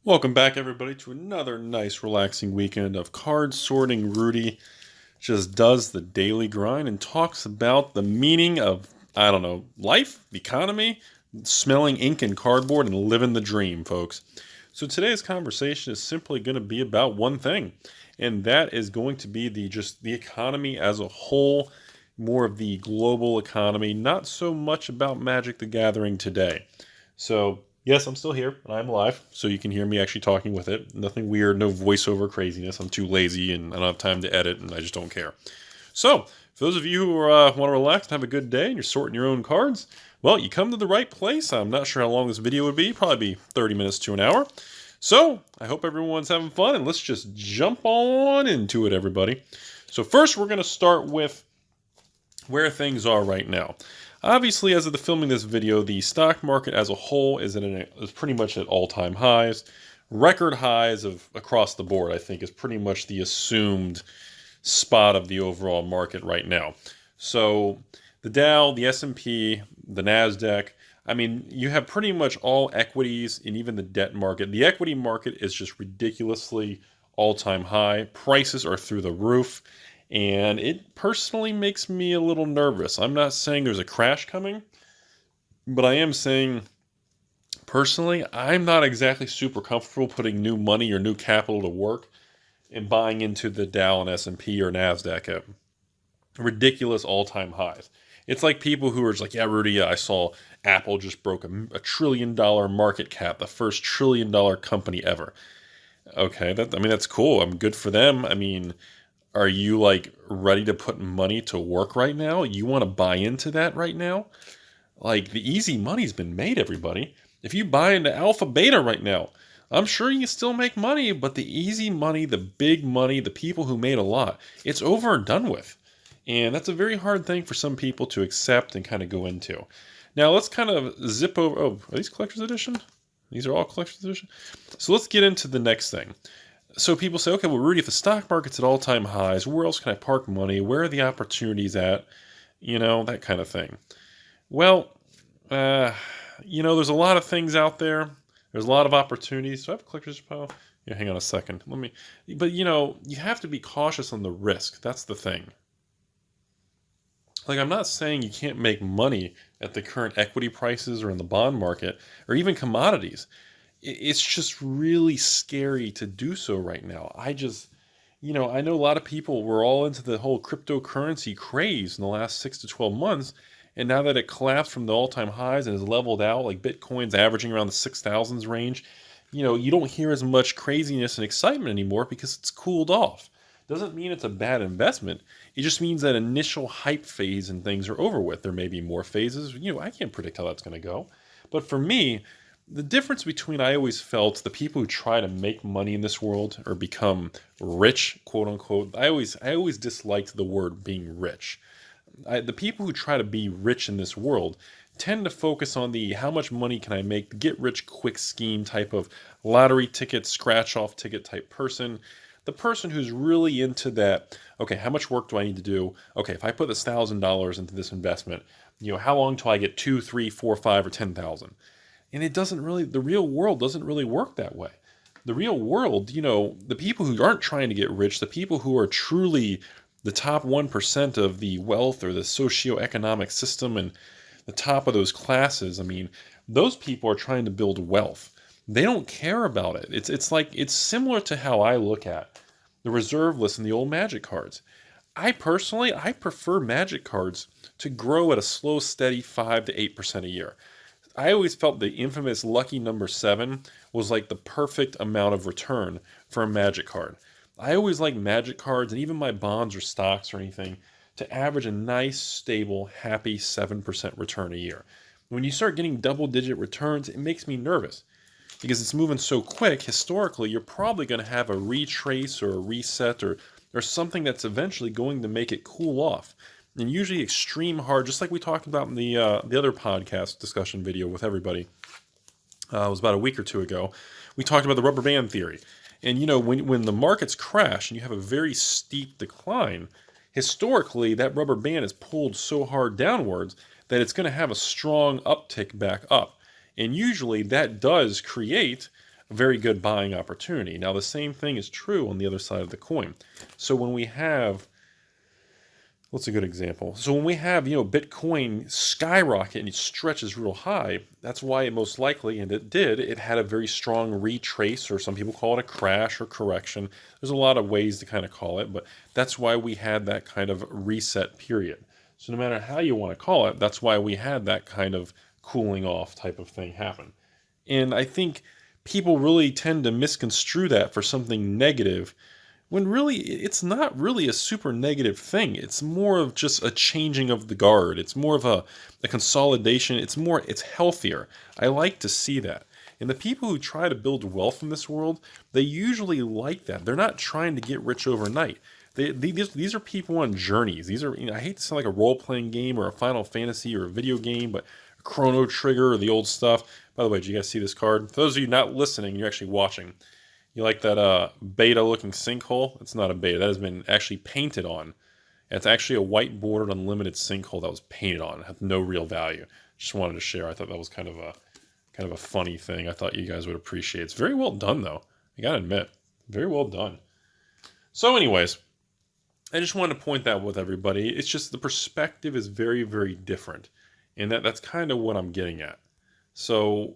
Welcome back, everybody, to another nice, relaxing weekend of card sorting. Rudy just does the daily grind and talks about the meaning of, I don't know, life, the economy, smelling ink and cardboard, and living the dream, folks. So today's conversation is simply going to be about one thing, and that is going to be the economy as a whole, more of the global economy, not so much about Magic the Gathering today. So, yes, I'm still here and I'm live, so you can hear me actually talking with it. Nothing weird, no voiceover craziness. I'm too lazy and I don't have time to edit, and I just don't care. So, for those of you who want to relax and have a good day and you're sorting your own cards, well, you come to the right place. I'm not sure how long this video would be, probably be 30 minutes to an hour. So, I hope everyone's having fun, and let's just jump on into it, everybody. So first, we're going to start with where things are right now. Obviously, as of the filming this video, the stock market as a whole is pretty much at all-time highs. Record highs of across the board, I think, is pretty much the assumed spot of the overall market right now. So the Dow, the S&P, the NASDAQ, I mean, you have pretty much all equities and even the debt market. The equity market is just ridiculously all-time high. Prices are through the roof. And it personally makes me a little nervous. I'm not saying there's a crash coming, but I am saying, personally, I'm not exactly super comfortable putting new money or new capital to work and buying into the Dow and S&P or NASDAQ at ridiculous all-time highs. It's like people who are just like, yeah, Rudy, I saw Apple just broke a trillion-dollar market cap, the first trillion-dollar company ever. Okay, that's cool. I'm good for them. I mean, are you like ready to put money to work right now? You want to buy into that right now? Like, the easy money's been made, everybody. If you buy into Alpha Beta right now, I'm sure you can still make money, but the easy money, the big money, the people who made a lot, it's over and done with. And that's a very hard thing for some people to accept and kind of go into. Now, let's kind of zip over. Oh, are these collector's edition? These are all collector's edition? So let's get into the next thing. So people say, okay, well, Rudy, if the stock market's at all-time highs, where else can I park money? Where are the opportunities at? You know, that kind of thing. Well, there's a lot of things out there. There's a lot of opportunities. Do I have a collector's pile? Yeah, hang on a second. But you have to be cautious on the risk. That's the thing. Like, I'm not saying you can't make money at the current equity prices or in the bond market or even commodities. It's just really scary to do so right now. I know a lot of people were all into the whole cryptocurrency craze in the last 6 to 12 months. And now that it collapsed from the all-time highs and has leveled out, like Bitcoin's averaging around the 6,000s range, you don't hear as much craziness and excitement anymore because it's cooled off. Doesn't mean it's a bad investment. It just means that initial hype phase and things are over with. There may be more phases. I can't predict how that's going to go. But for me, the difference between, I always felt, the people who try to make money in this world or become rich, quote unquote, I always disliked the word being rich. The people who try to be rich in this world tend to focus on the how much money can I make, the get rich quick scheme type of lottery ticket, scratch off ticket type person. The person who's really into that, okay, how much work do I need to do? Okay, if I put this $1,000 into this investment, how long till I get 2, 3, 4, 5, or 10,000? And the real world doesn't really work that way. The real world, the people who aren't trying to get rich, the people who are truly the top 1% of the wealth or the socioeconomic system and the top of those classes, those people are trying to build wealth. They don't care about it. It's similar to how I look at the reserve list and the old Magic cards. I prefer Magic cards to grow at a slow, steady 5 to 8% a year. I always felt the infamous lucky number 7 was like the perfect amount of return for a Magic card. I always like Magic cards, and even my bonds or stocks or anything, to average a nice, stable, happy 7% return a year. When you start getting double-digit returns, it makes me nervous. Because it's moving so quick, historically, you're probably going to have a retrace or a reset or something that's eventually going to make it cool off. And usually extreme hard, just like we talked about in the other podcast discussion video with everybody. It was about a week or two ago. We talked about the rubber band theory. And when the markets crash and you have a very steep decline, historically that rubber band is pulled so hard downwards that it's going to have a strong uptick back up. And usually that does create a very good buying opportunity. Now, the same thing is true on the other side of the coin. So when we have, what's a good example? So when we have, Bitcoin skyrocket and it stretches real high, that's why it most likely, and it did, it had a very strong retrace, or some people call it a crash or correction. There's a lot of ways to kind of call it, but that's why we had that kind of reset period. So no matter how you want to call it, that's why we had that kind of cooling off type of thing happen. And I think people really tend to misconstrue that for something negative, when really it's not really a super negative thing. It's more of just a changing of the guard. It's more of a consolidation. It's healthier. I like to see that. And the people who try to build wealth in this world, they usually like that. They're not trying to get rich overnight. These are people on journeys. These are, I hate to sound like a role-playing game or a Final Fantasy or a video game, but Chrono Trigger or the old stuff. By the way, did you guys see this card? For those of you not listening, you're actually watching. You like that beta-looking sinkhole? It's not a beta. That has been actually painted on. It's actually a white-bordered unlimited sinkhole that was painted on. It had no real value. Just wanted to share. I thought that was kind of a funny thing. I thought you guys would appreciate. It's very well done, though. I gotta admit, very well done. So, anyways, I just wanted to point that with everybody. It's just the perspective is very, very different, and that's kind of what I'm getting at. So,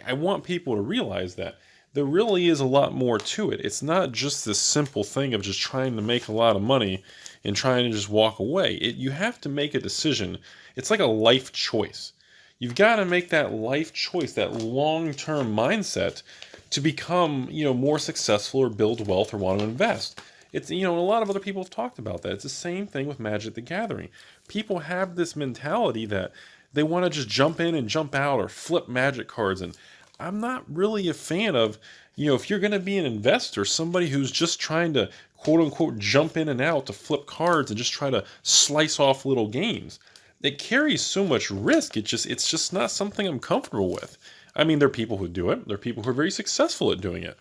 I want people to realize that there really is a lot more to it. It's not just this simple thing of just trying to make a lot of money and trying to just walk away. You have to make a decision. It's like a life choice. You've got to make that life choice, that long-term mindset to become, more successful or build wealth or want to invest. It's, a lot of other people have talked about that. It's the same thing with Magic the Gathering. People have this mentality that they want to just jump in and jump out or flip Magic cards, and I'm not really a fan of, if you're going to be an investor, somebody who's just trying to quote unquote jump in and out to flip cards and just try to slice off little games. It carries so much risk. It's just not something I'm comfortable with. I mean, there are people who do it. There are people who are very successful at doing it.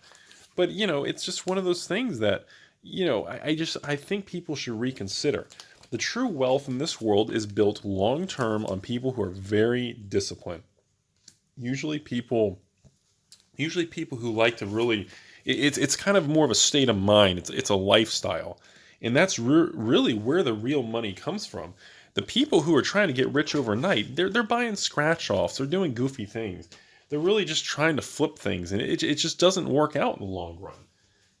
But, it's just one of those things that, I think people should reconsider. The true wealth in this world is built long term on people who are very disciplined. Usually people who like to really, it's kind of more of a state of mind. It's a lifestyle. And that's really where the real money comes from. The people who are trying to get rich overnight, they're buying scratch-offs. They're doing goofy things. They're really just trying to flip things. And it just doesn't work out in the long run.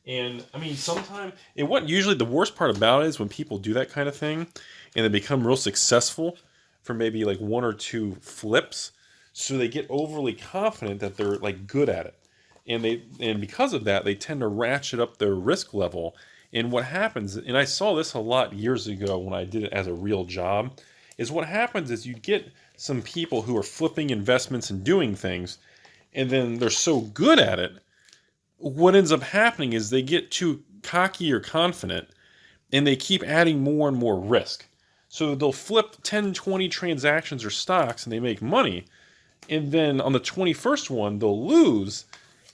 And, I mean, sometimes, and what usually the worst part about it is when people do that kind of thing and they become real successful for maybe like one or two flips. So they get overly confident that they're like good at it. And because of that, they tend to ratchet up their risk level. And what happens, and I saw this a lot years ago when I did it as a real job, is what happens is you get some people who are flipping investments and doing things, and then they're so good at it, what ends up happening is they get too cocky or confident, and they keep adding more and more risk. So they'll flip 10, 20 transactions or stocks, and they make money, and then on the 21st one, they'll lose,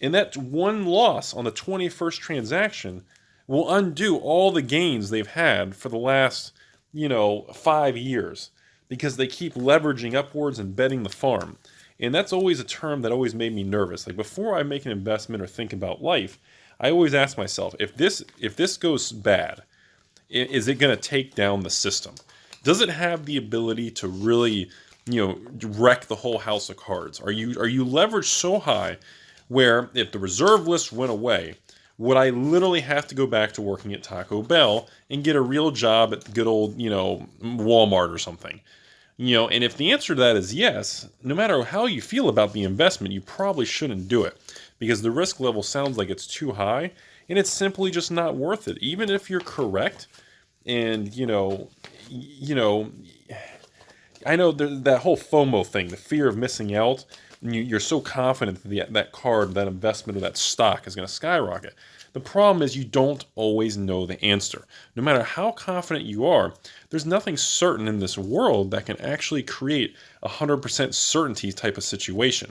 and that one loss on the 21st transaction will undo all the gains they've had for the last, 5 years, because they keep leveraging upwards and betting the farm. And that's always a term that always made me nervous. Like, before I make an investment or think about life, I always ask myself, if this goes bad, is it going to take down the system? Does it have the ability to really, wreck the whole house of cards? Are you leveraged so high where if the reserve list went away, would I literally have to go back to working at Taco Bell and get a real job at the good old, Walmart or something? And if the answer to that is yes, no matter how you feel about the investment, you probably shouldn't do it, because the risk level sounds like it's too high, and it's simply just not worth it. Even if you're correct, and I know that whole FOMO thing, the fear of missing out. You're so confident that card, that investment, or that stock is going to skyrocket. The problem is you don't always know the answer. No matter how confident you are, there's nothing certain in this world that can actually create 100% certainty type of situation.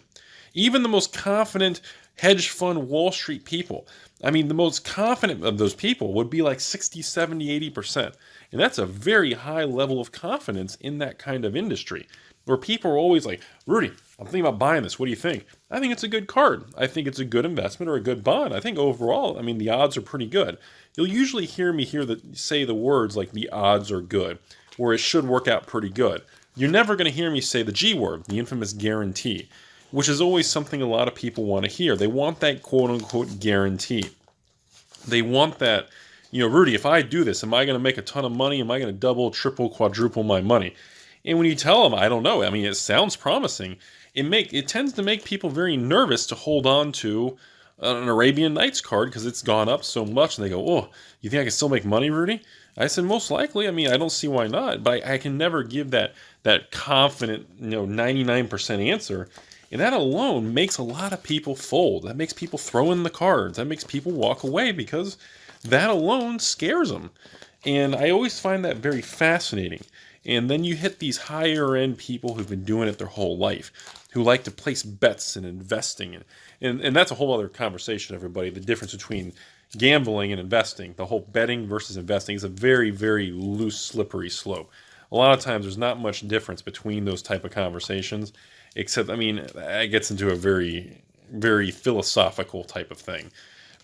Even the most confident hedge fund Wall Street people, the most confident of those people would be like 60, 70, 80%. And that's a very high level of confidence in that kind of industry, where people are always like, Rudy, I'm thinking about buying this. What do you think? I think it's a good card. I think it's a good investment or a good bond. I think overall, I mean, the odds are pretty good. You'll usually hear me say the words like the odds are good, or it should work out pretty good. You're never going to hear me say the G word, the infamous guarantee, which is always something a lot of people want to hear. They want that quote-unquote guarantee. They want that, Rudy, if I do this, am I going to make a ton of money? Am I going to double, triple, quadruple my money? And when you tell them, I don't know, I mean, it sounds promising. It tends to make people very nervous to hold on to an Arabian Nights card because it's gone up so much. And they go, oh, you think I can still make money, Rudy? I said, most likely. I mean, I don't see why not. But I can never give that confident, 99% answer. And that alone makes a lot of people fold. That makes people throw in the cards. That makes people walk away because that alone scares them. And I always find that very fascinating. And then you hit these higher end people who've been doing it their whole life, who like to place bets and investing. And that's a whole other conversation, everybody. The difference between gambling and investing, the whole betting versus investing, is a very, very loose, slippery slope. A lot of times there's not much difference between those type of conversations, except, I mean, it gets into a very, very philosophical type of thing.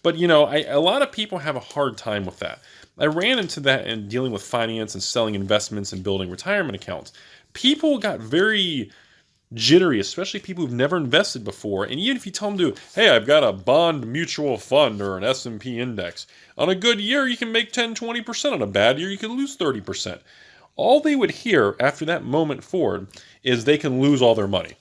But, a lot of people have a hard time with that. I ran into that in dealing with finance and selling investments and building retirement accounts. People got very jittery, especially people who've never invested before. And even if you tell them to, hey, I've got a bond mutual fund or an S&P index. On a good year, you can make 10, 20%. On a bad year, you can lose 30%. All they would hear after that moment forward is they can lose all their money.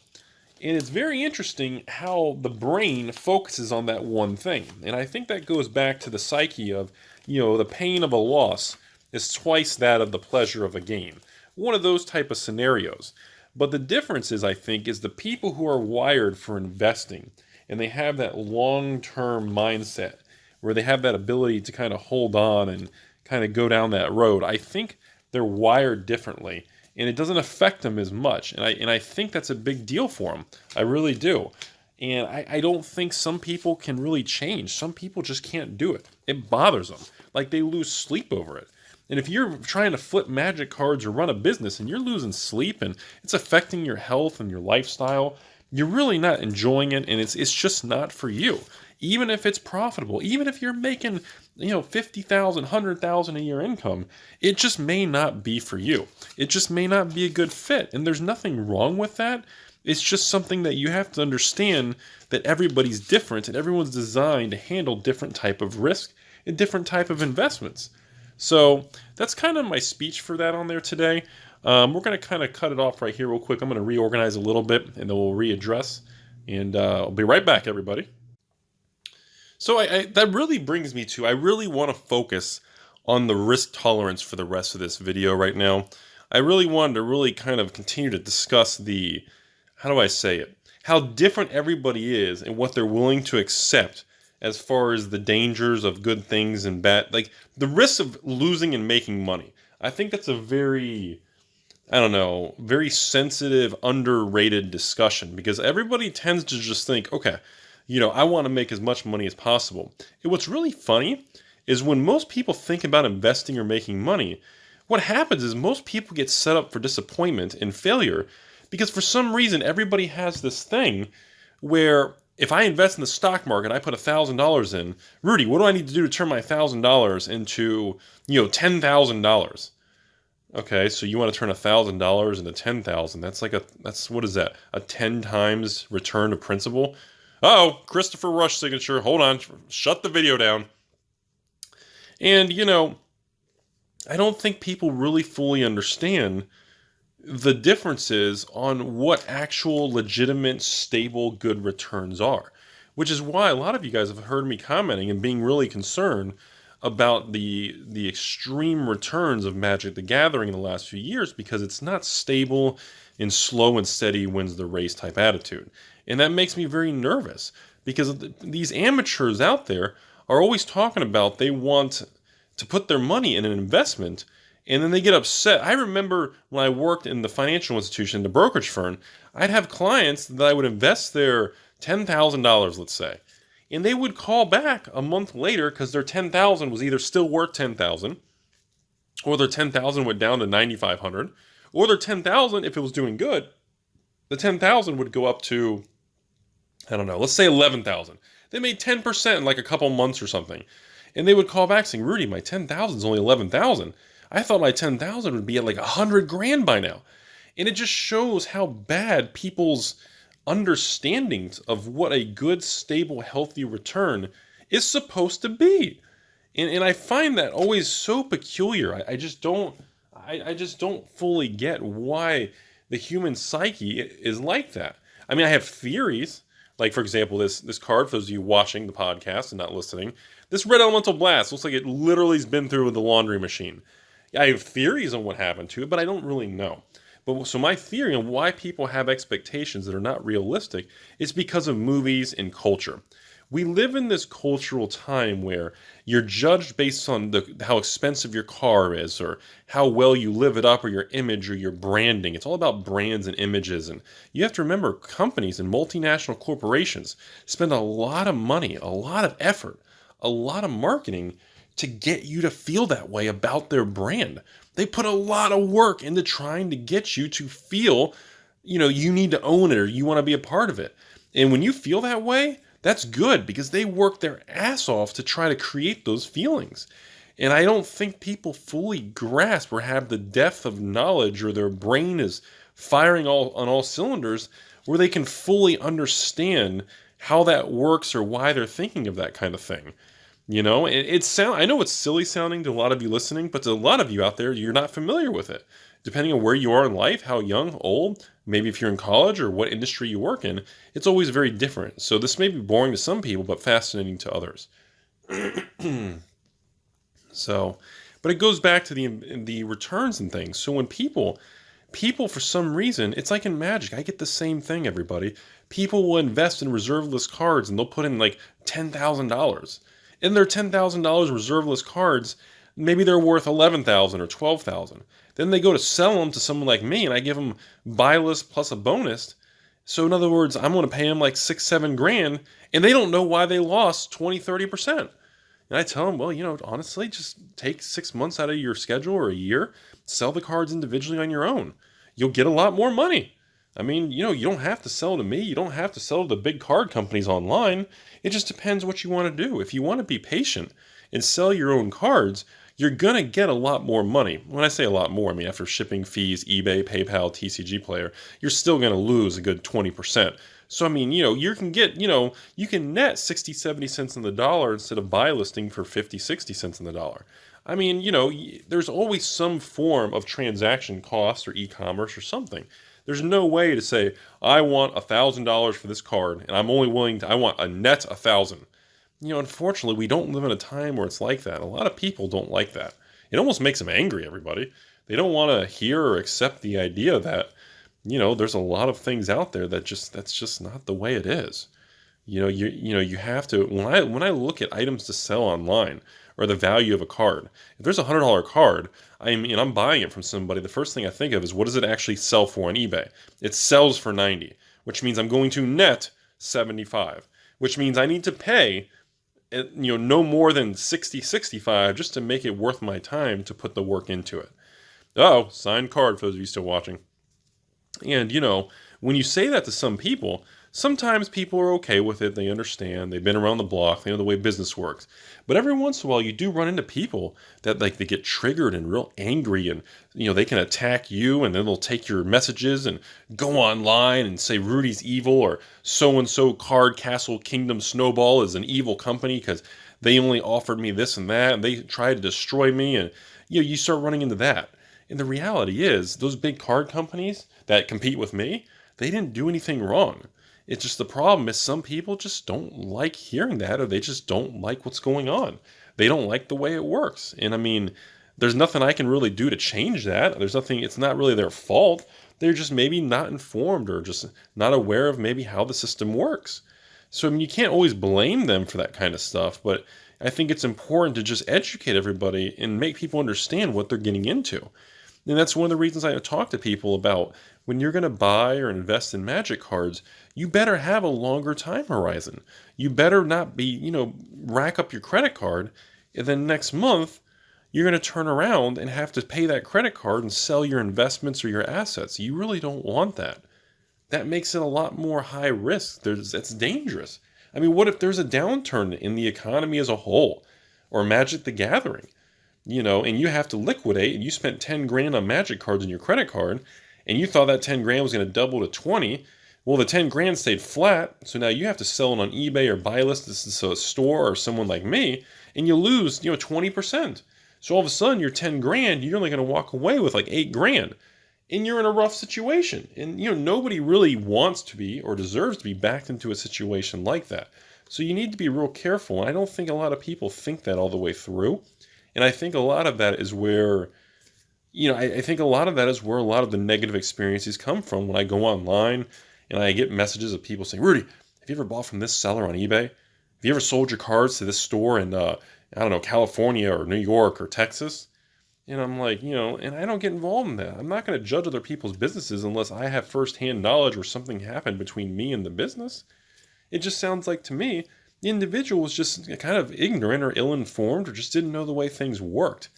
And it's very interesting how the brain focuses on that one thing. And I think that goes back to the psyche of, the pain of a loss is twice that of the pleasure of a gain. One of those type of scenarios. But the difference is, I think, is the people who are wired for investing and they have that long-term mindset where they have that ability to kind of hold on and kind of go down that road. I think they're wired differently. And it doesn't affect them as much. And I think that's a big deal for them. I really do. And I don't think some people can really change. Some people just can't do it. It bothers them. Like they lose sleep over it. And if you're trying to flip magic cards or run a business and you're losing sleep and it's affecting your health and your lifestyle, you're really not enjoying it, and it's just not for you. Even if it's profitable, even if you're making, $50,000, $100,000 a year income, it just may not be for you. It just may not be a good fit. And there's nothing wrong with that. It's just something that you have to understand, that everybody's different and everyone's designed to handle different type of risk and different type of investments. So that's kind of my speech for that on there today. We're going to kind of cut it off right here real quick. I'm going to reorganize a little bit and then we'll readdress. And I'll be right back, everybody. So that really brings me to, I really want to focus on the risk tolerance for the rest of this video right now. I really wanted to really kind of continue to discuss how different everybody is and what they're willing to accept as far as the dangers of good things and bad, like the risks of losing and making money. I think that's a very, very sensitive, underrated discussion, because everybody tends to just think, okay, I want to make as much money as possible. And what's really funny is when most people think about investing or making money, what happens is most people get set up for disappointment and failure, because for some reason everybody has this thing where if I invest in the stock market, I put $1,000 in, Rudy, what do I need to do to turn my $1,000 into, $10,000? Okay, so you want to turn $1,000 into $10,000. What is that? A 10 times return to principal? Oh, Christopher Rush signature. Hold on. Shut the video down. And, I don't think people really fully understand the differences on what actual legitimate, stable, good returns are. Which is why a lot of you guys have heard me commenting and being really concerned about the extreme returns of Magic the Gathering in the last few years, because it's not stable and slow and steady wins the race type attitude. And that makes me very nervous, because these amateurs out there are always talking about they want to put their money in an investment, and then they get upset. I remember when I worked in the financial institution, the brokerage firm, I'd have clients that I would invest their $10,000, let's say, and they would call back a month later because their $10,000 was either still worth $10,000, or their $10,000 went down to $9,500, or their $10,000, if it was doing good, the 10,000 would go up to, I don't know, let's say 11,000. They made 10% in like a couple months or something. And they would call back saying, Rudy, my 10,000 is only 11,000. I thought my 10,000 would be at like 100 grand by now. And it just shows how bad people's understandings of what a good, stable, healthy return is supposed to be. And I find that always so peculiar. I just don't fully get why the human psyche is like that. I mean, I have theories. Like, for example, this card, for those of you watching the podcast and not listening, this red elemental blast looks like it literally has been through the laundry machine. I have theories on what happened to it, but I don't really know. But so my theory on why people have expectations that are not realistic is because of movies and culture. We live in this cultural time where you're judged based on how expensive your car is, or how well you live it up, or your image or your branding. It's all about brands and images. And you have to remember, companies and multinational corporations spend a lot of money, a lot of effort, a lot of marketing to get you to feel that way about their brand. They put a lot of work into trying to get you to feel, you need to own it or you want to be a part of it. And when you feel that way, that's good, because they work their ass off to try to create those feelings. And I don't think people fully grasp or have the depth of knowledge, or their brain is firing on all cylinders, where they can fully understand how that works or why they're thinking of that kind of thing. I know it's silly sounding to a lot of you listening, but to a lot of you out there, you're not familiar with it. Depending on where you are in life, how young, old, maybe if you're in college or what industry you work in, it's always very different. So this may be boring to some people, but fascinating to others. But it goes back to the returns and things. So when people for some reason, it's like in magic. I get the same thing, everybody. People will invest in reserve list cards and they'll put in like $10,000. In their $10,000 reserve list cards, maybe they're worth $11,000 or $12,000. Then they go to sell them to someone like me, and I give them buy list plus a bonus. So in other words, I'm going to pay them like $6-7 grand, and they don't know why they lost 20-30%. And I tell them, well, honestly, just take 6 months out of your schedule or a year, sell the cards individually on your own. You'll get a lot more money. I mean, you don't have to sell to me. You don't have to sell to the big card companies online. It just depends what you want to do. If you want to be patient and sell your own cards, you're going to get a lot more money. When I say a lot more, I mean after shipping fees, eBay, PayPal, TCG Player, you're still going to lose a good 20%. So, I mean, you can get, you can net 60, 70 cents on the dollar instead of buy listing for 50, 60 cents on the dollar. I mean, there's always some form of transaction cost or e-commerce or something. There's no way to say, I want $1,000 for this card, and I'm only I want a net 1,000. Unfortunately, we don't live in a time where it's like that. A lot of people don't like that. It almost makes them angry, everybody. They don't want to hear or accept the idea that, there's a lot of things out there that's just not the way it is. You have to, when I look at items to sell online or the value of a card, if there's a $100 card, I'm buying it from somebody, the first thing I think of is, what does it actually sell for on eBay? It sells for 90, which means I'm going to net 75, which means I need to pay no more than 60, 65 just to make it worth my time to put the work into it. Oh, signed card for those of you still watching. And, when you say that to some people, sometimes people are okay with it. They understand. They've been around the block. They know the way business works. But every once in a while, you do run into people that they get triggered and real angry, and they can attack you, and then they'll take your messages and go online and say Rudy's evil, or so-and-so Card Castle Kingdom Snowball is an evil company because they only offered me this and that, and they tried to destroy me, and you start running into that. And the reality is, those big card companies that compete with me, they didn't do anything wrong. It's just the problem is some people just don't like hearing that, or they just don't like what's going on. They don't like the way it works. And I mean, there's nothing I can really do to change that. It's not really their fault. They're just maybe not informed, or just not aware of maybe how the system works. So, I mean, you can't always blame them for that kind of stuff, but I think it's important to just educate everybody and make people understand what they're getting into. And that's one of the reasons I talk to people about, when you're going to buy or invest in magic cards, you better have a longer time horizon. You better not be, rack up your credit card, and then next month you're going to turn around and have to pay that credit card and sell your investments or your assets. You really don't want that. that makes it a lot more high risk. It's dangerous. I mean, what if there's a downturn in the economy as a whole, or Magic the Gathering, and you have to liquidate, and you spent 10 grand on Magic cards in your credit card, and you thought that 10 grand was going to double to 20. Well, the 10 grand stayed flat, so now you have to sell it on eBay or buy list this to a store or someone like me, and you lose, 20%. So all of a sudden, your 10 grand, you're only going to walk away with like 8 grand. And you're in a rough situation. And, nobody really wants to be or deserves to be backed into a situation like that. So you need to be real careful. And I don't think a lot of people think that all the way through. And I think a lot of that is where, I think a lot of that is where a lot of the negative experiences come from when I go online and I get messages of people saying, Rudy, have you ever bought from this seller on eBay? Have you ever sold your cards to this store in, California or New York or Texas? And I'm like, and I don't get involved in that. I'm not going to judge other people's businesses unless I have firsthand knowledge or something happened between me and the business. It just sounds like to me, the individual was just kind of ignorant or ill-informed or just didn't know the way things worked.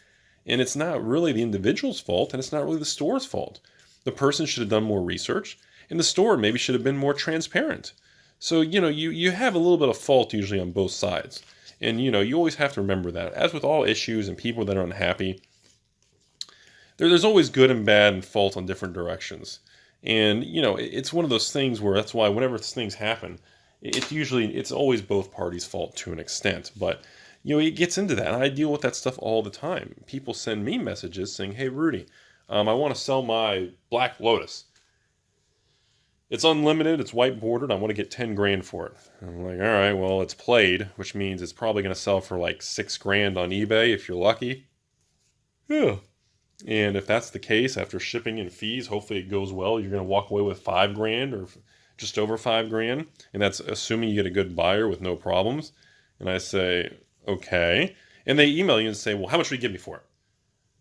And it's not really the individual's fault, and it's not really the store's fault. The person should have done more research, and the store maybe should have been more transparent. So, you have a little bit of fault usually on both sides. And, you always have to remember that. As with all issues and people that are unhappy, there's always good and bad and fault on different directions. And, it's one of those things where that's why whenever things happen, it's always both parties' fault to an extent. But, it gets into that. And I deal with that stuff all the time. People send me messages saying, hey, Rudy, I want to sell my Black Lotus. It's unlimited. It's white bordered. I want to get 10 grand for it. I'm like, all right, well, it's played, which means it's probably going to sell for like 6 grand on eBay if you're lucky. Yeah. And if that's the case, after shipping and fees, hopefully it goes well. You're going to walk away with 5 grand or just over 5 grand. And that's assuming you get a good buyer with no problems. And I say, okay. And they email you and say, well, how much will you give me for it?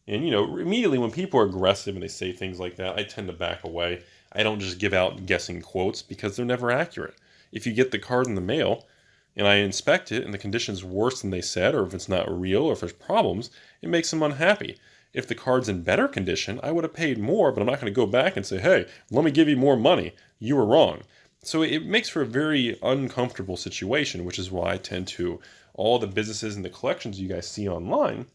And, immediately when people are aggressive and they say things like that, I tend to back away. I don't just give out guessing quotes because they're never accurate. If you get the card in the mail and I inspect it and the condition's worse than they said, or if it's not real, or if there's problems, it makes them unhappy. If the card's in better condition, I would have paid more, but I'm not going to go back and say, hey, let me give you more money. You were wrong. So it makes for a very uncomfortable situation, which is why I tend to, all the businesses and the collections you guys see online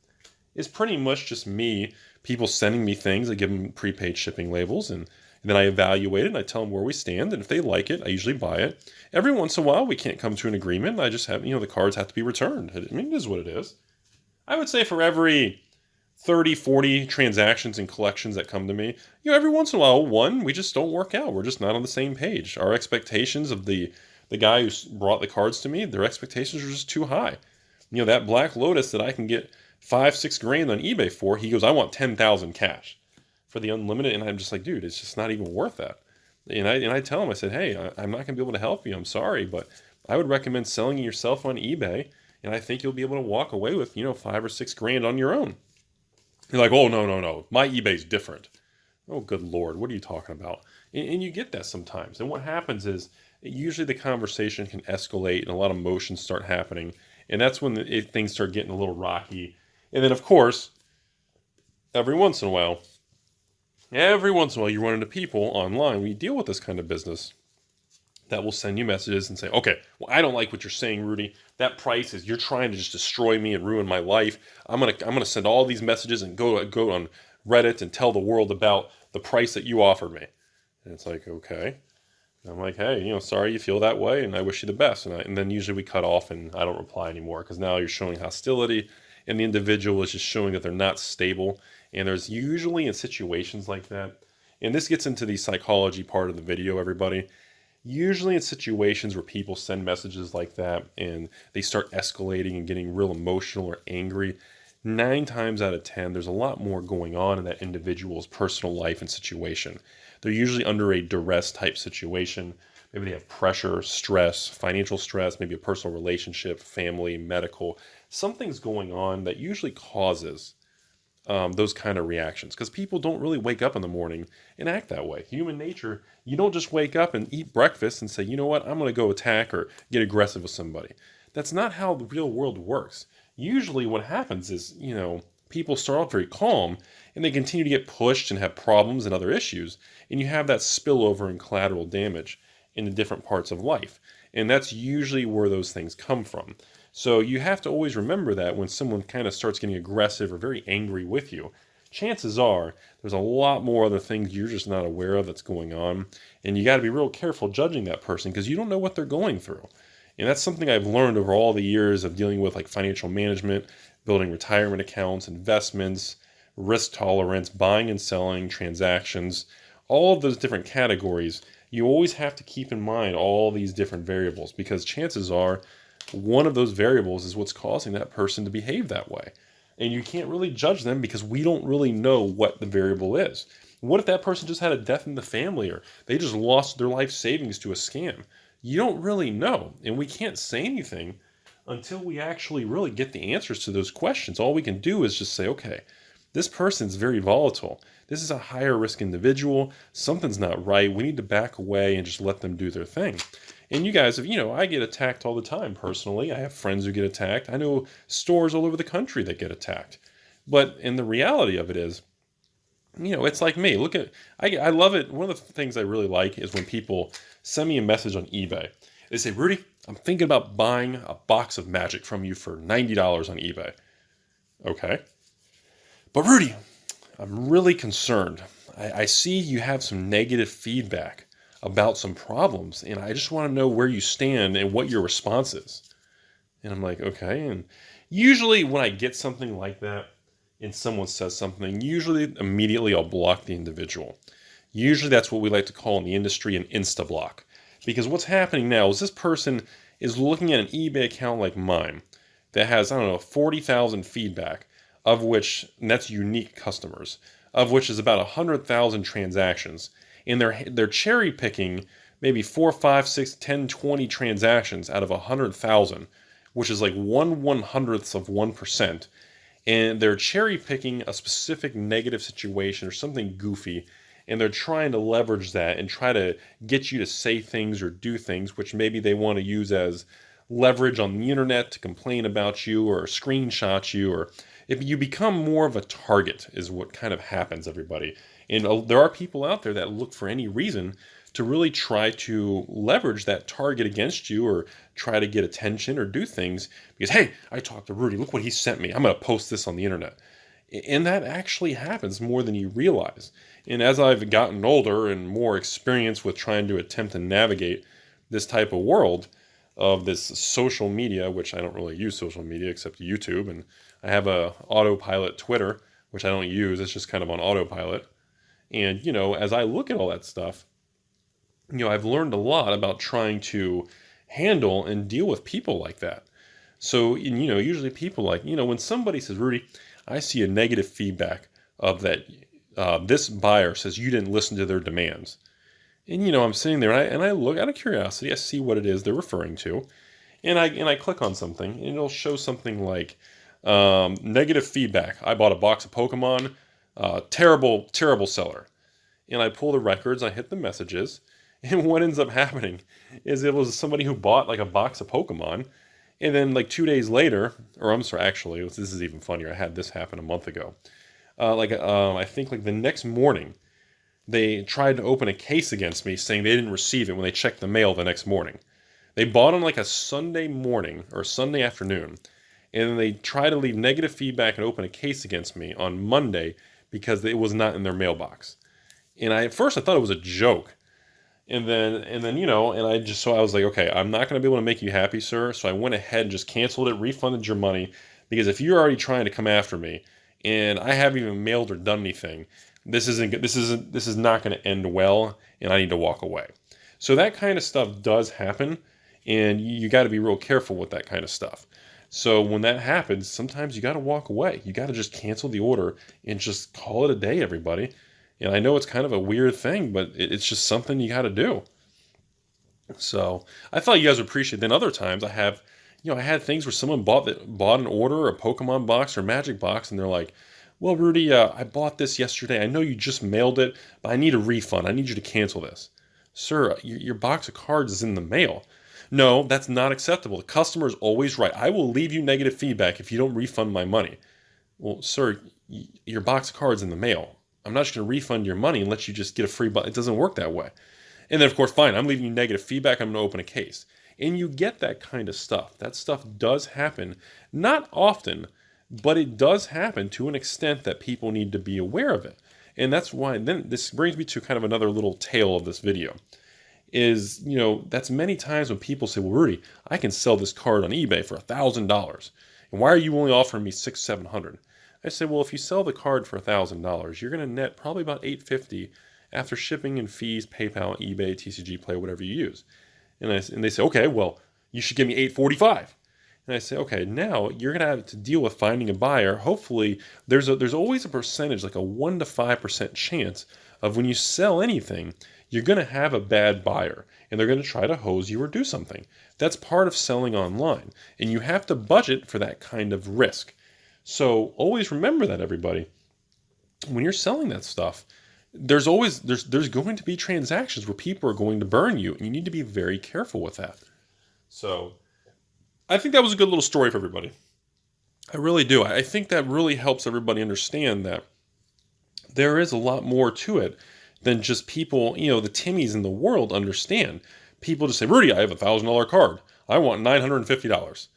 is pretty much just me, people sending me things. I give them prepaid shipping labels, and then I evaluate it, and I tell them where we stand, and if they like it, I usually buy it. Every once in a while, we can't come to an agreement. I just have, the cards have to be returned. I mean, it is what it is. I would say for every 30, 40 transactions and collections that come to me, every once in a while, we just don't work out. We're just not on the same page. Our expectations of the guy who brought the cards to me, their expectations are just too high. That Black Lotus that I can get 5-6 grand on eBay for, he goes, I want 10,000 cash for the unlimited. And I'm just like, dude, it's just not even worth that. And I tell him, I said, hey, I'm not going to be able to help you. I'm sorry, but I would recommend selling it yourself on eBay. And I think you'll be able to walk away with, 5 or 6 grand on your own. You're like, oh, no. My eBay's different. Oh, good Lord. What are you talking about? And you get that sometimes. And what happens is usually the conversation can escalate and a lot of emotions start happening. And that's when things start getting a little rocky. And then, of course, every once in a while, you run into people online when you deal with this kind of business that will send you messages and say, okay, well, I don't like what you're saying, Rudy. That price is, you're trying to just destroy me and ruin my life. I'm gonna send all these messages and go on Reddit and tell the world about the price that you offered me. And it's like, okay. And I'm like, hey, sorry you feel that way, and I wish you the best. And then usually we cut off and I don't reply anymore because now you're showing hostility, and the individual is just showing that they're not stable. And there's usually in situations like that, and this gets into the psychology part of the video, everybody. Usually in situations where people send messages like that and they start escalating and getting real emotional or angry, 9 times out of 10, there's a lot more going on in that individual's personal life and situation. They're usually under a duress type situation. Maybe they have pressure, stress, financial stress, maybe a personal relationship, family, medical. Something's going on that usually causes those kind of reactions, because people don't really wake up in the morning and act that way. Human nature, you don't just wake up and eat breakfast and say, you know what, I'm going to go attack or get aggressive with somebody. That's not how the real world works. Usually what happens is, people start off very calm and they continue to get pushed and have problems and other issues. And you have that spillover and collateral damage in the different parts of life. And that's usually where those things come from. So you have to always remember that when someone kind of starts getting aggressive or very angry with you, chances are there's a lot more other things you're just not aware of that's going on. And you got to be real careful judging that person because you don't know what they're going through. And that's something I've learned over all the years of dealing with like financial management, building retirement accounts, investments, risk tolerance, buying and selling, transactions, all of those different categories. You always have to keep in mind all these different variables because chances are one of those variables is what's causing that person to behave that way. And you can't really judge them because we don't really know what the variable is. What if that person just had a death in the family or they just lost their life savings to a scam? You don't really know. And we can't say anything until we actually really get the answers to those questions. All we can do is just say, okay, this person's very volatile. This is a higher risk individual. Something's not right. We need to back away and just let them do their thing. And you guys, I get attacked all the time personally. I have friends who get attacked. I know stores all over the country that get attacked. But in the reality of it is, it's like me. I love it. One of the things I really like is when people send me a message on eBay. They say, Rudy, I'm thinking about buying a box of Magic from you for $90 on eBay. Okay. But Rudy, I'm really concerned. I see you have some negative feedback about some problems, and I just want to know where you stand and what your response is. And I'm like, okay. And usually when I get something like that and someone says something, usually immediately I'll block the individual. Usually that's what we like to call in the industry an insta-block. Because what's happening now is this person is looking at an eBay account like mine that has, 40,000 feedback, of which, and that's unique customers, of which is about 100,000 transactions. And they're cherry picking maybe 4, 5, 6, 10, 20 transactions out of 100,000, which is like 1/100th of 1%. And they're cherry picking a specific negative situation or something goofy, and they're trying to leverage that and try to get you to say things or do things which maybe they want to use as leverage on the internet to complain about you or screenshot you, or if you become more of a target is what kind of happens, everybody. And there are people out there that look for any reason to really try to leverage that target against you or try to get attention or do things because, hey, I talked to Rudy, look what he sent me. I'm going to post this on the internet. And that actually happens more than you realize. And as I've gotten older and more experience with trying to attempt to navigate this type of world of this social media, which I don't really use social media except YouTube, and I have a autopilot Twitter, which I don't use. It's just kind of on autopilot. And, as I look at all that stuff, I've learned a lot about trying to handle and deal with people like that. So, usually people like, when somebody says, Rudy, I see a negative feedback of that, this buyer says you didn't listen to their demands. And, I'm sitting there and I look out of curiosity, I see what it is they're referring to. And I click on something and it'll show something like negative feedback. I bought a box of Pokemon. Terrible, terrible seller. And I pull the records, I hit the messages, and what ends up happening is it was somebody who bought like a box of Pokemon, and then like 2 days later, or I'm sorry, actually, this is even funnier. I had this happen a month ago. I think like the next morning, they tried to open a case against me saying they didn't receive it when they checked the mail the next morning. They bought on like a Sunday morning or Sunday afternoon, and then they tried to leave negative feedback and open a case against me on Monday because it was not in their mailbox. And at first I thought it was a joke. And then, I was like, okay, I'm not going to be able to make you happy, sir. So I went ahead and just canceled it, refunded your money, because if you're already trying to come after me and I haven't even mailed or done anything, this is not going to end well, and I need to walk away. So that kind of stuff does happen, and you got to be real careful with that kind of stuff. So when that happens, sometimes you got to walk away. You got to just cancel the order and just call it a day, everybody. And I know it's kind of a weird thing, but it's just something you got to do. So I thought you guys would appreciate it. Then other times I had things where someone bought an order, a Pokemon box or Magic box, and they're like, well, Rudy, I bought this yesterday. I know you just mailed it, but I need a refund. I need you to cancel this. Sir, your box of cards is in the mail. No, that's not acceptable. The customer is always right. I will leave you negative feedback if you don't refund my money. Well, sir, your box of cards in the mail. I'm not just going to refund your money and let you just get a free box. It doesn't work that way. And then, of course, fine, I'm leaving you negative feedback. I'm going to open a case. And you get that kind of stuff. That stuff does happen. Not often, but it does happen to an extent that people need to be aware of it. And that's why, then this brings me to kind of another little tale of this video. Is, that's many times when people say, well, Rudy, I can sell this card on eBay for $1,000. And why are you only offering me $600-700? I say, well, if you sell the card for $1,000, you're going to net probably about $850 after shipping and fees, PayPal, eBay, TCG Play, whatever you use. And they say, okay, well, you should give me $845. And I say, okay, now you're going to have to deal with finding a buyer. Hopefully, there's always a percentage, like a 1 to 5% chance of when you sell anything, you're going to have a bad buyer, and they're going to try to hose you or do something. That's part of selling online, and you have to budget for that kind of risk. So always remember that, everybody. When you're selling that stuff, there's going to be transactions where people are going to burn you, and you need to be very careful with that. So I think that was a good little story for everybody. I really do. I think that really helps everybody understand that there is a lot more to it than just people, the Timmies in the world understand. People just say, Rudy, I have $1,000 card. I want $950.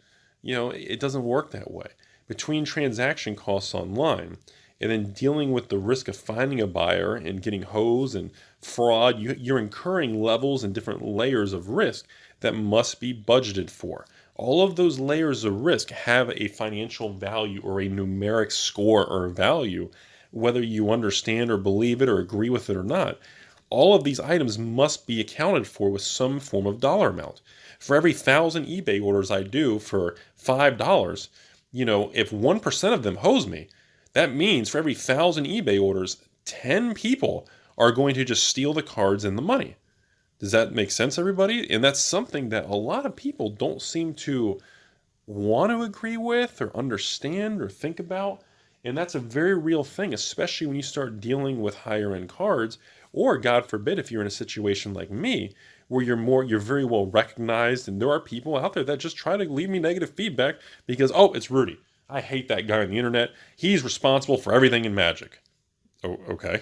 It doesn't work that way. Between transaction costs online and then dealing with the risk of finding a buyer and getting hosed and fraud, you're incurring levels and different layers of risk that must be budgeted for. All of those layers of risk have a financial value or a numeric score or value, whether you understand or believe it or agree with it or not. All of these items must be accounted for with some form of dollar amount. For every 1,000 eBay orders I do for $5, if 1% of them hose me, that means for every 1,000 eBay orders, 10 people are going to just steal the cards and the money. Does that make sense, everybody? And that's something that a lot of people don't seem to want to agree with or understand or think about. And that's a very real thing, especially when you start dealing with higher end cards, or God forbid, if you're in a situation like me, where you're very well recognized, and there are people out there that just try to leave me negative feedback because, oh, it's Rudy. I hate that guy on the internet. He's responsible for everything in Magic. Oh, okay.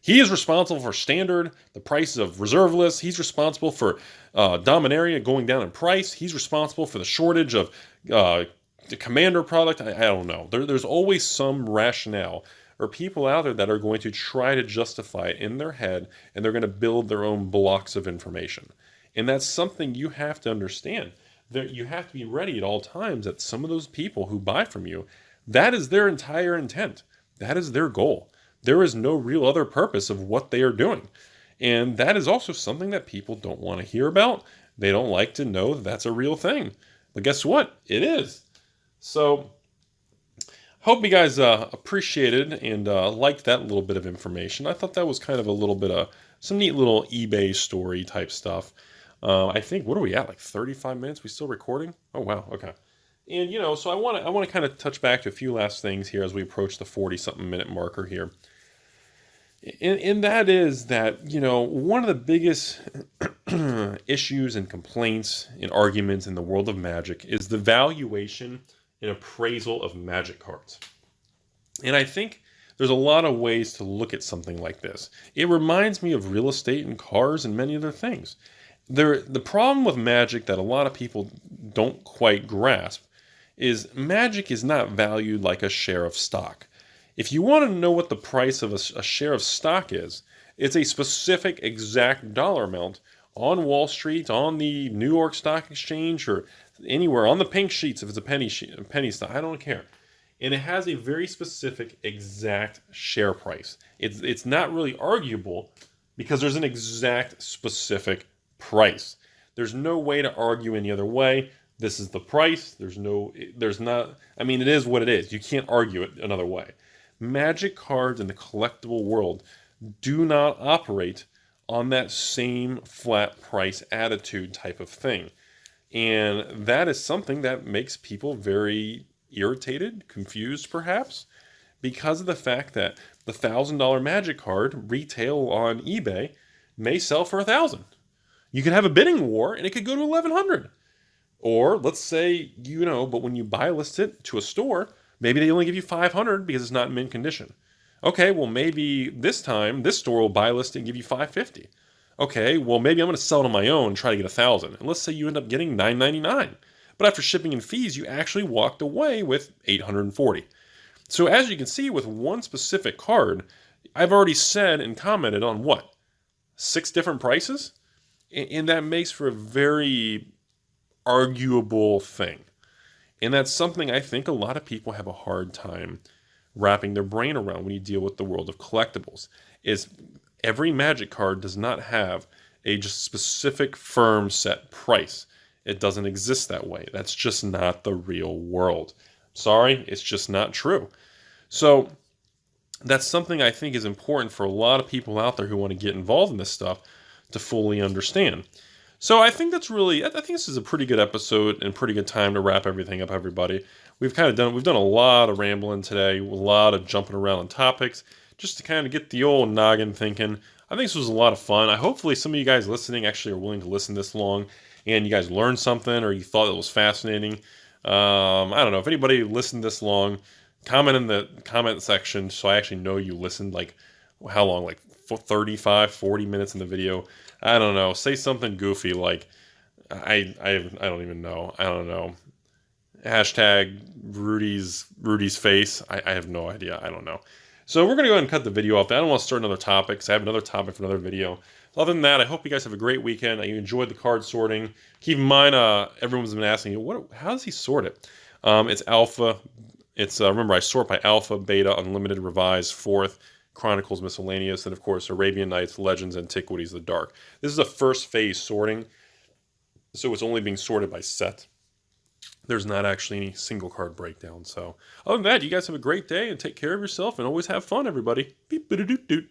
He is responsible for standard, the prices of reserve lists. He's responsible for Dominaria going down in price. He's responsible for the shortage of the commander product. I don't know. There's always some rationale or people out there that are going to try to justify it in their head, and they're going to build their own blocks of information. And that's something you have to understand. That you have to be ready at all times that some of those people who buy from you, that is their entire intent. That is their goal. There is no real other purpose of what they are doing. And that is also something that people don't want to hear about. They don't like to know that that's a real thing. But guess what? It is. So, hope you guys appreciated and liked that little bit of information. I thought that was kind of a little bit of some neat little eBay story type stuff. I think, what are we at? Like 35 minutes? We still recording? Oh, wow. Okay. And, so I want to kind of touch back to a few last things here as we approach the 40-something minute marker here. And that is that, one of the biggest issues and complaints and arguments in the world of Magic is the valuation and appraisal of Magic cards. And I think there's a lot of ways to look at something like this. It reminds me of real estate and cars and many other things. The problem with Magic that a lot of people don't quite grasp is Magic is not valued like a share of stock. If you want to know what the price of a share of stock is, it's a specific exact dollar amount on Wall Street, on the New York Stock Exchange, or anywhere, on the pink sheets if it's a penny stock, I don't care. And it has a very specific exact share price. It's not really arguable because there's an exact specific price. There's no way to argue any other way. This is the price. It is what it is. You can't argue it another way. Magic cards in the collectible world do not operate on that same flat price attitude type of thing. And that is something that makes people very irritated, confused perhaps, because of the fact that the $1,000 Magic card retail on eBay may sell for $1,000. You could have a bidding war and it could go to $1,100. Or let's say, but when you buy list it to a store, Maybe they only give you 500 because it's not in mint condition. Okay, well maybe this time this store will buy list and give you 550. Okay, well maybe I'm going to sell it on my own and try to get 1,000. And let's say you end up getting 999. But after shipping and fees, you actually walked away with 840. So as you can see with one specific card, I've already said and commented on what? 6 different prices? And that makes for a very arguable thing. And that's something I think a lot of people have a hard time wrapping their brain around when you deal with the world of collectibles. Is every Magic card does not have a just specific firm set price. It doesn't exist that way. That's just not the real world. Sorry, it's just not true. So that's something I think is important for a lot of people out there who want to get involved in this stuff to fully understand. So I think that's really, I think this is a pretty good episode and pretty good time to wrap everything up, everybody. We've done a lot of rambling today, a lot of jumping around on topics, just to kind of get the old noggin thinking. I think this was a lot of fun. Hopefully some of you guys listening actually are willing to listen this long, and you guys learned something or you thought it was fascinating. I don't know, if anybody listened this long, comment in the comment section so I actually know you listened. Like, how long? Like 35, 40 minutes in the video. I don't know. Say something goofy like, I don't even know. I don't know. Hashtag Rudy's face. I have no idea. I don't know. So we're going to go ahead and cut the video off. I don't want to start another topic because I have another topic for another video. Other than that, I hope you guys have a great weekend. You enjoyed the card sorting. Keep in mind, everyone's been asking you, how does he sort it? It's alpha. It's remember, I sort by alpha, beta, unlimited, revised, fourth, Chronicles, miscellaneous, and of course Arabian Nights, Legends, Antiquities, the Dark. This is a first phase sorting, so it's only being sorted by set. There's not actually any single card breakdown. So other than that, you guys have a great day and take care of yourself and always have fun, everybody. Beep, ba-da-doot-doot.